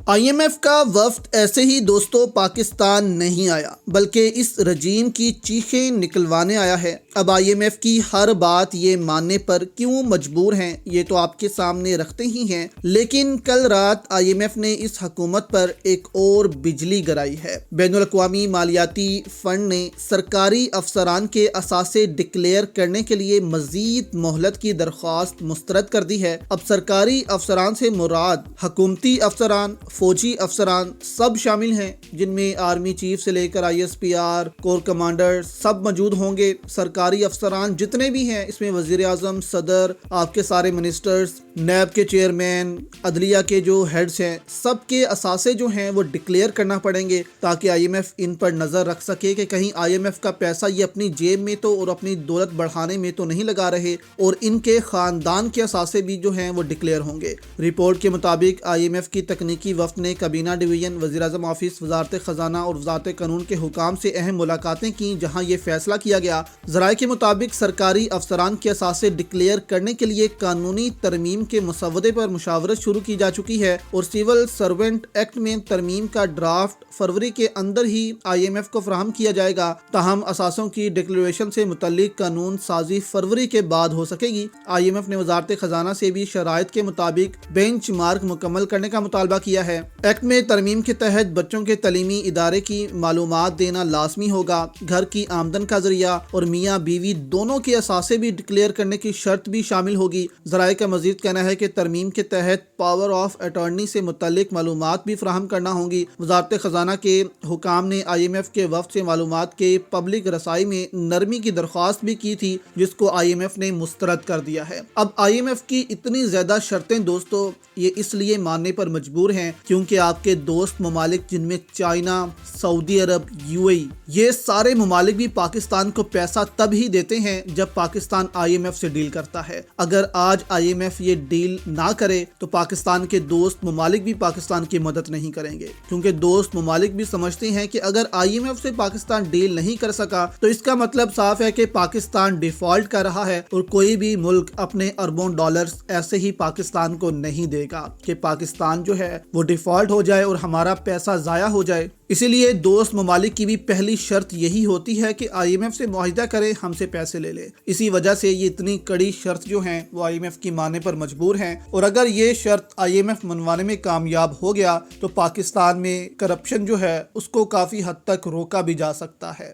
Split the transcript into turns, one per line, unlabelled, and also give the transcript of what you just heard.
IMF کا وفد ایسے ہی دوستوں پاکستان نہیں آیا بلکہ اس رجیم کی چیخیں نکلوانے آیا ہے۔ اب IMF کی ہر بات یہ ماننے پر کیوں مجبور ہیں یہ تو آپ کے سامنے رکھتے ہی ہیں، لیکن کل رات IMF نے اس حکومت پر ایک اور بجلی گرائی ہے۔ بین الاقوامی مالیاتی فنڈ نے سرکاری افسران کے اثاثے ڈکلیئر کرنے کے لیے مزید مہلت کی درخواست مسترد کر دی ہے۔ اب سرکاری افسران سے مراد حکومتی افسران، فوجی افسران سب شامل ہیں، جن میں آرمی چیف سے لے کر ISPR، کور کمانڈر سب موجود ہوں گے۔ سرکاری افسران جتنے بھی ہیں اس میں وزیر اعظم، صدر، آپ کے سارے منسٹرز، نیب کے چیئرمین، عدلیہ کے جو ہیڈز ہیں، سب کے اثاثے جو ہیں وہ ڈکلیئر کرنا پڑیں گے تاکہ IMF ان پر نظر رکھ سکے کہ کہیں IMF کا پیسہ یہ اپنی جیب میں تو اور اپنی دولت بڑھانے میں تو نہیں لگا رہے، اور ان کے خاندان کے اثاثے بھی جو ہیں وہ ڈکلیئر ہوں گے۔ رپورٹ کے مطابق IMF کی تکنیکی وفد نے کابینہ ڈویژن، وزیر اعظم آفس، وزارت خزانہ اور وزارت قانون کے حکام سے اہم ملاقاتیں کی، جہاں یہ فیصلہ کیا گیا۔ ذرائع کے مطابق سرکاری افسران کے اثاثے ڈکلیئر کرنے کے لیے قانونی ترمیم کے مسودے پر مشاورت شروع کی جا چکی ہے، اور سول سرونٹ ایکٹ میں ترمیم کا ڈرافٹ فروری کے اندر ہی IMF کو فراہم کیا جائے گا۔ تاہم اثاثوں کی ڈکلیریشن سے متعلق قانون سازی فروری کے بعد ہو سکے گی۔ IMF نے وزارت خزانہ سے بھی شرائط کے مطابق بینچ مارک مکمل کرنے کا مطالبہ کیا ہے۔ ایکٹ میں ترمیم کے تحت بچوں کے تعلیمی ادارے کی معلومات دینا لازمی ہوگا، گھر کی آمدن کا ذریعہ اور میاں بیوی دونوں کے اثاثے بھی ڈکلیئر کرنے کی شرط بھی شامل ہوگی۔ ذرائع کا مزید کہنا ہے کہ ترمیم کے تحت پاور آف اٹارنی سے متعلق معلومات بھی فراہم کرنا ہوں گی۔ وزارت خزانہ کے حکام نے IMF کے وفد سے معلومات کے پبلک رسائی میں نرمی کی درخواست بھی کی تھی، جس کو IMF نے مسترد کر دیا ہے۔ اب IMF کی اتنی زیادہ شرطیں دوستو یہ اس لیے ماننے پر مجبور ہیں کیونکہ آپ کے دوست ممالک جن میں چائنا، سعودی عرب، UAE، یہ سارے ممالک بھی پاکستان کو پیسہ تب ہی دیتے ہیں جب پاکستان IMF سے ڈیل کرتا ہے۔ اگر آج IMF یہ ڈیل نہ کرے تو پاکستان کے دوست ممالک بھی پاکستان کی مدد نہیں کریں گے، کیونکہ دوست ممالک بھی سمجھتے ہیں کہ اگر IMF سے پاکستان ڈیل نہیں کر سکا تو اس کا مطلب صاف ہے کہ پاکستان ڈیفالٹ کر رہا ہے، اور کوئی بھی ملک اپنے اربوں ڈالرز ایسے ہی پاکستان کو نہیں دے گا کہ پاکستان جو ہے وہ ڈیفالٹ ہو جائے اور ہمارا پیسہ ضائع ہو جائے۔ اسی لیے دوست ممالک کی بھی پہلی شرط یہی ہوتی ہے کہ IMF سے معاہدہ کرے، ہم سے پیسے لے لے۔ اسی وجہ سے یہ اتنی کڑی شرط جو ہیں وہ IMF کی ماننے پر مجبور ہیں، اور اگر یہ شرط IMF منوانے میں کامیاب ہو گیا تو پاکستان میں کرپشن جو ہے اس کو کافی حد تک روکا بھی جا سکتا ہے۔